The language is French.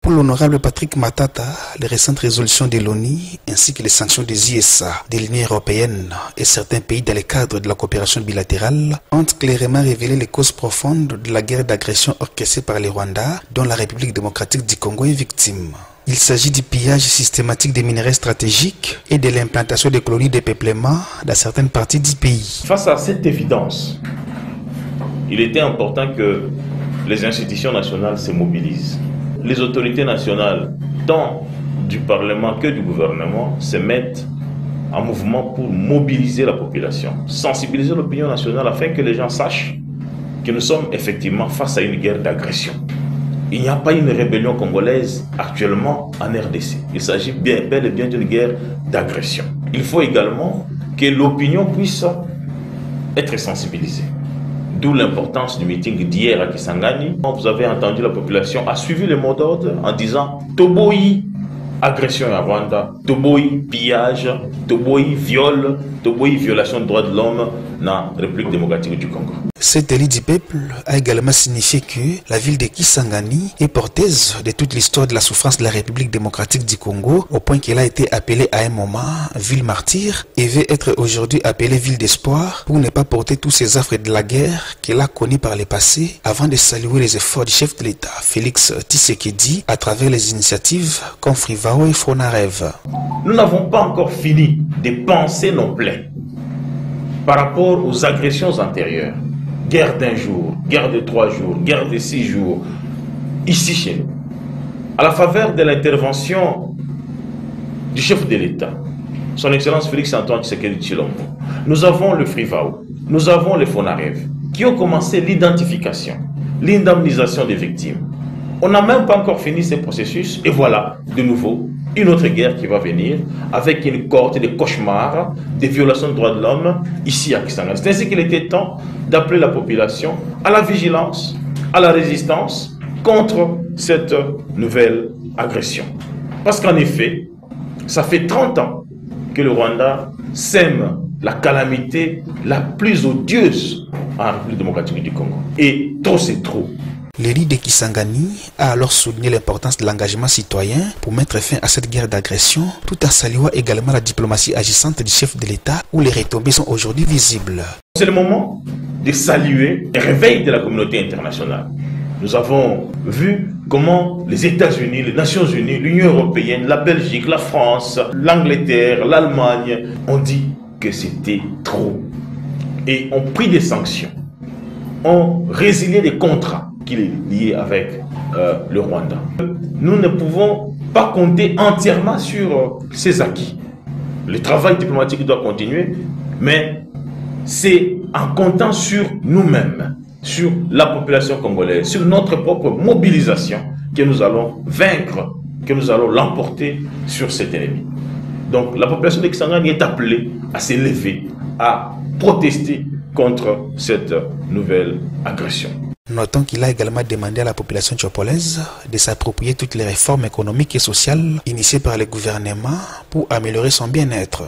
Pour l'honorable Patrick Matata, les récentes résolutions de l'ONU ainsi que les sanctions des USA, de l'Union européenne et certains pays dans le cadre de la coopération bilatérale ont clairement révélé les causes profondes de la guerre d'agression orchestrée par le Rwanda, dont la République démocratique du Congo est victime. Il s'agit du pillage systématique des minerais stratégiques et de l'implantation des colonies de peuplement dans certaines parties du pays. Face à cette évidence, il était important que les institutions nationales se mobilisent. Les autorités nationales, tant du Parlement que du gouvernement, se mettent en mouvement pour mobiliser la population, sensibiliser l'opinion nationale afin que les gens sachent que nous sommes effectivement face à une guerre d'agression. Il n'y a pas une rébellion congolaise actuellement en RDC. Il s'agit bel et bien d'une guerre d'agression. Il faut également que l'opinion puisse être sensibilisée. D'où l'importance du meeting d'hier à Kisangani. Vous avez entendu, la population a suivi le mot d'ordre en disant Toboyi, agression à Rwanda, Toboyi, pillage, Toboyi, viol, Toboyi, violation des droits de l'homme dans la République démocratique du Congo. Cet délit du peuple a également signifié que la ville de Kisangani est porteuse de toute l'histoire de la souffrance de la République démocratique du Congo, au point qu'elle a été appelée à un moment ville martyre et veut être aujourd'hui appelée ville d'espoir pour ne pas porter tous ces affres de la guerre qu'elle a connus par le passé, avant de saluer les efforts du chef de l'État, Félix Tshisekedi, à travers les initiatives comme Frivao et Fonarev. Nous n'avons pas encore fini de penser nos plaies par rapport aux agressions antérieures. Guerre d'un jour, guerre de 3 jours, guerre de 6 jours, ici chez nous. À la faveur de l'intervention du chef de l'État, son Excellence Félix Antoine Tshisekedi Tshilombo, nous avons le Frivao, nous avons les Fonarev, qui ont commencé l'identification, l'indemnisation des victimes. On n'a même pas encore fini ce processus, et voilà, de nouveau, une autre guerre qui va venir avec une cohorte de cauchemars, des violations de droits de l'homme ici à Kisangani. C'est ainsi qu'il était temps d'appeler la population à la vigilance, à la résistance contre cette nouvelle agression. Parce qu'en effet, ça fait 30 ans que le Rwanda sème la calamité la plus odieuse en République démocratique du Congo. Et trop c'est trop. L'élie de Kisangani a alors souligné l'importance de l'engagement citoyen pour mettre fin à cette guerre d'agression, tout en saluant également la diplomatie agissante du chef de l'État, où les retombées sont aujourd'hui visibles. C'est le moment de saluer le réveil de la communauté internationale. Nous avons vu comment les États-Unis, les Nations Unies, l'Union européenne, la Belgique, la France, l'Angleterre, l'Allemagne ont dit que c'était trop et ont pris des sanctions, ont résilié des contrats qu'il est lié avec le Rwanda. Nous ne pouvons pas compter entièrement sur ces acquis. Le travail diplomatique doit continuer, mais c'est en comptant sur nous-mêmes, sur la population congolaise, sur notre propre mobilisation que nous allons vaincre, que nous allons l'emporter sur cet ennemi. Donc la population de Kisangani est appelée à s'élever, à protester contre cette nouvelle agression. Notons qu'il a également demandé à la population tchopolaise de s'approprier toutes les réformes économiques et sociales initiées par le gouvernement pour améliorer son bien-être.